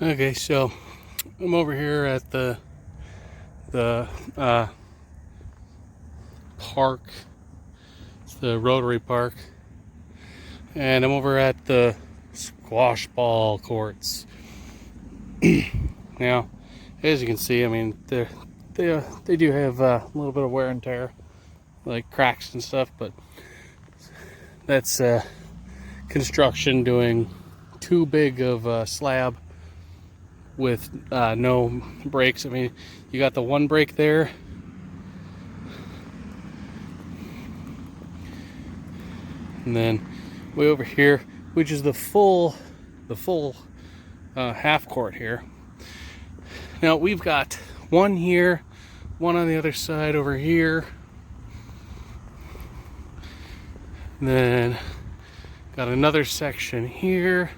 Okay, so I'm over here at the park. It's the Rotary Park, and I'm over at the squash ball courts. Now, as you can see, I mean they do have a little bit of wear and tear, like cracks and stuff, but that's construction doing too big of a slab with no breaks. I mean, you got the one break there, and then way over here, which is the full half court here. Now we've got one here, one on the other side over here, and then got another section here.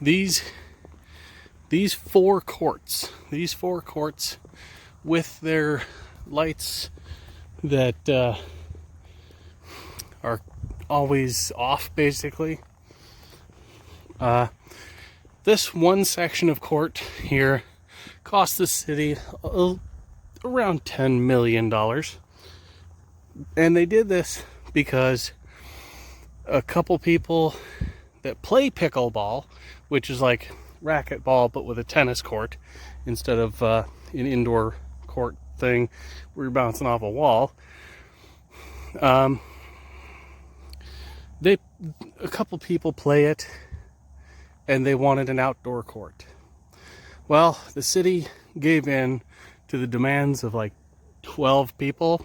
These four courts with their lights that are always off, basically. This one section of court here cost the city around $10 million. And they did this because a couple people that play pickleball, which is like racquetball but with a tennis court instead of an indoor court thing where you're bouncing off a wall, a couple people play it and they wanted an outdoor court. Well, the city gave in to the demands of like 12 people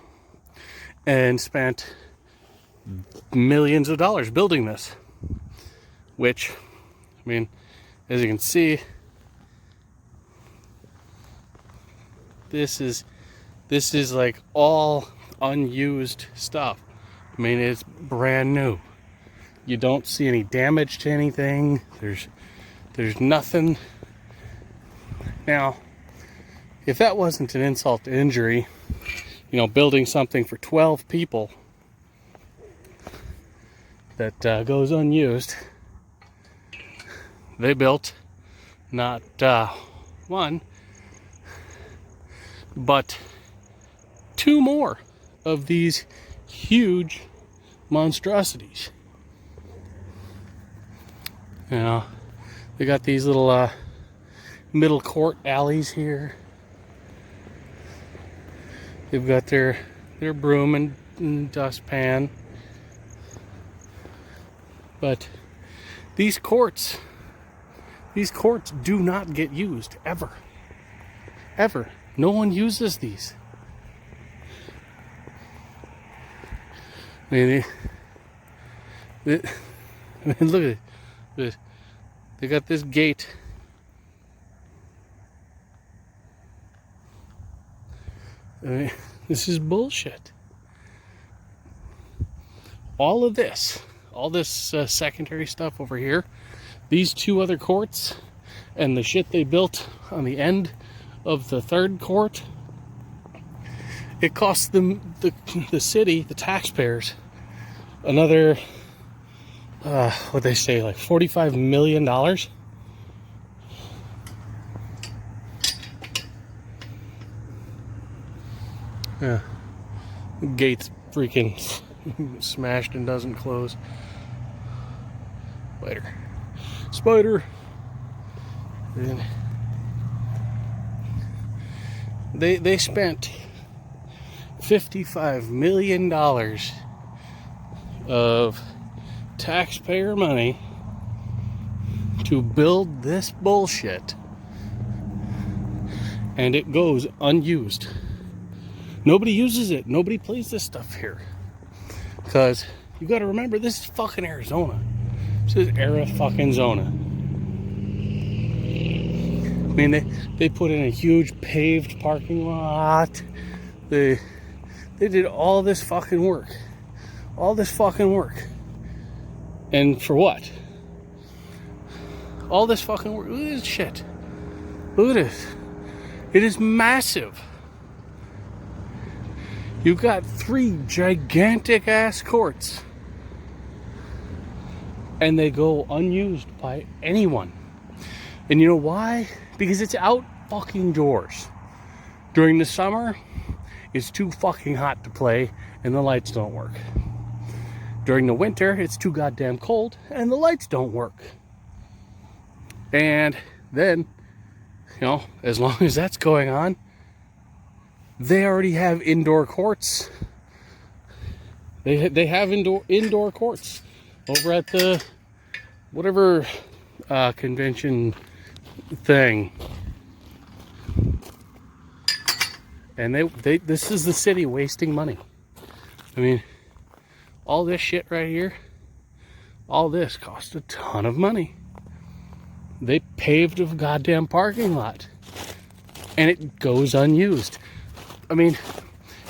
and spent millions of dollars building this, which, I mean, as you can see, this is like all unused stuff. I mean, it's brand new. You don't see any damage to anything. There's nothing. Now, if that wasn't an insult to injury, building something for 12 people that goes unused, they built not one, but two more of these huge monstrosities. They got these little middle court alleys here. They've got their broom and dustpan. But these courts do not get used ever. Ever. No one uses these. I mean, look at it. They got this gate. I mean, this is bullshit. All this secondary stuff over here, these two other courts, and the shit they built on the end of the third court, it cost them, the city, the taxpayers, another what they say, like $45 million. Yeah, gate's freaking smashed and doesn't close. Spider. And they spent $55 million of taxpayer money to build this bullshit, and it goes unused. Nobody uses it. Nobody plays this stuff here. Because you got to remember, this is fucking Arizona. This is fucking Zona. I mean, they put in a huge paved parking lot. They did all this fucking work. And for what? All this fucking work. Look at this shit. Look at this. It is massive. You've got 3 gigantic ass courts and they go unused by anyone. And you know why? Because it's out fucking doors. During the summer, it's too fucking hot to play and the lights don't work. During the winter, it's too goddamn cold and the lights don't work. And then, you know, as long as that's going on, they already have indoor courts. They have indoor courts over at the whatever convention thing. And this is the city wasting money. I mean, all this shit right here, all this cost a ton of money. They paved a goddamn parking lot and it goes unused. I mean,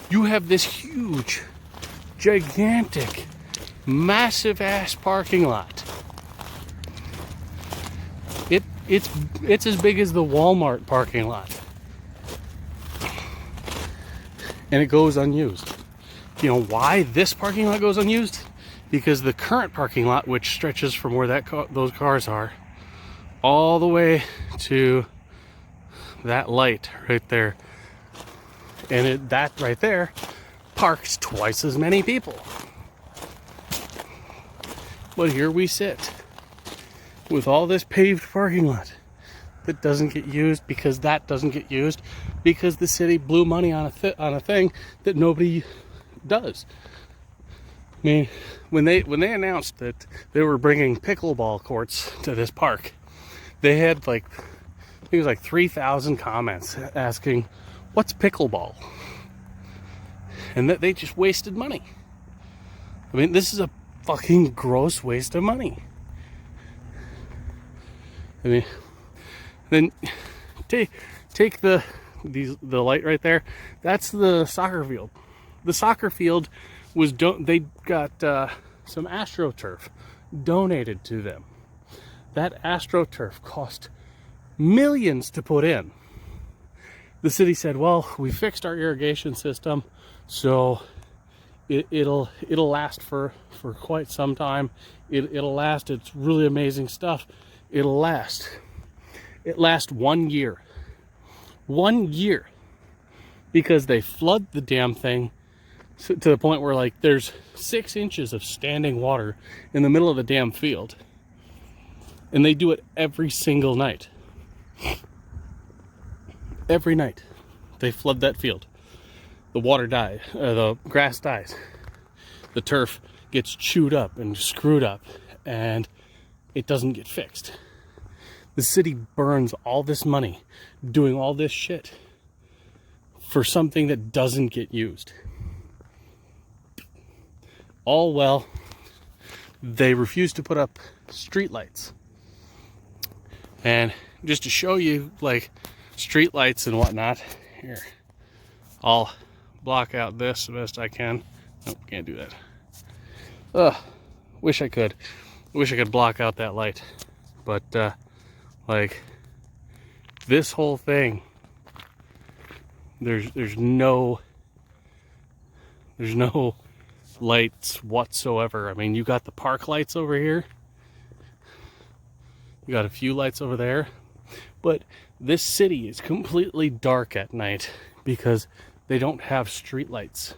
you have this huge, gigantic, massive ass parking lot. It's as big as the Walmart parking lot. And it goes unused. You know why this parking lot goes unused? Because the current parking lot, which stretches from where those cars are, all the way to that light right there, and that right there parks twice as many people. But here we sit with all this paved parking lot that doesn't get used because that doesn't get used because the city blew money on a thing that nobody does. I mean, when they announced that they were bringing pickleball courts to this park, they had I think it was like 3,000 comments asking, "What's pickleball?" And that they just wasted money. I mean, this is a fucking gross waste of money. I mean, then take the light right there. That's the soccer field. The soccer field was they got some AstroTurf donated to them. That AstroTurf cost millions to put in. The city said, "Well, we fixed our irrigation system, so it'll last for quite some time. It'll last. It's really amazing stuff. It'll last." It lasts 1 year. 1 year. Because they flood the damn thing to the point where like there's 6 inches of standing water in the middle of the damn field. And they do it every single night. Every night. They flood that field. The water dies. The grass dies. The turf gets chewed up and screwed up. And it doesn't get fixed. The city burns all this money doing all this shit for something that doesn't get used. All well, they refuse to put up streetlights. And just to show you like streetlights and whatnot, here, I'll block out this the best I can. Nope, can't do that. Ugh, wish I could. Wish I could block out that light. But like this whole thing, there's no lights whatsoever. I mean, you got the park lights over here. You got a few lights over there. But this city is completely dark at night because they don't have street lights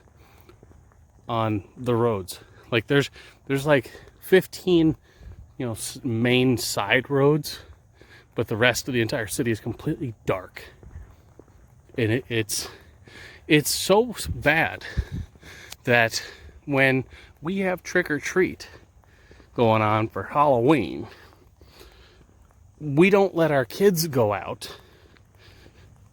on the roads. Like there's like 15, you know, main side roads, but the rest of the entire city is completely dark. And it's so bad that when we have trick or treat going on for Halloween, we don't let our kids go out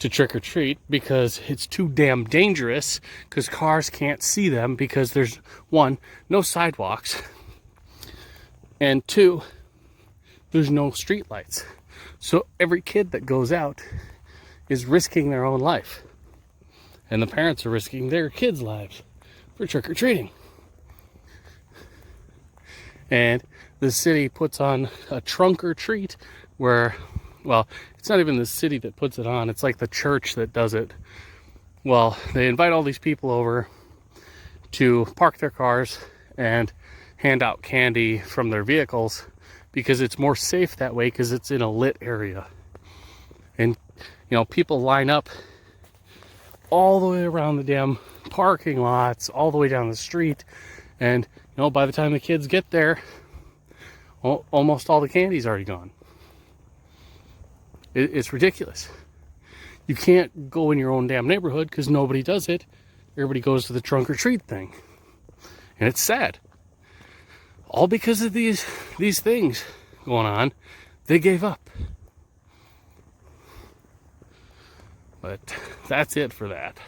to trick or treat because it's too damn dangerous, because cars can't see them because there's, one, no sidewalks, and two, there's no street lights. So every kid that goes out is risking their own life, and the parents are risking their kids' lives for trick or treating. And the city puts on a trunk or treat where, well, it's not even the city that puts it on, it's like the church that does it. Well, they invite all these people over to park their cars and hand out candy from their vehicles because it's more safe that way because it's in a lit area. And, you know, people line up all the way around the damn parking lots, all the way down the street. And, you know, by the time the kids get there, almost all the candy's already gone. It's ridiculous. You can't go in your own damn neighborhood because nobody does it. Everybody goes to the trunk or treat thing. And it's sad. All because of these things going on, they gave up. But that's it for that.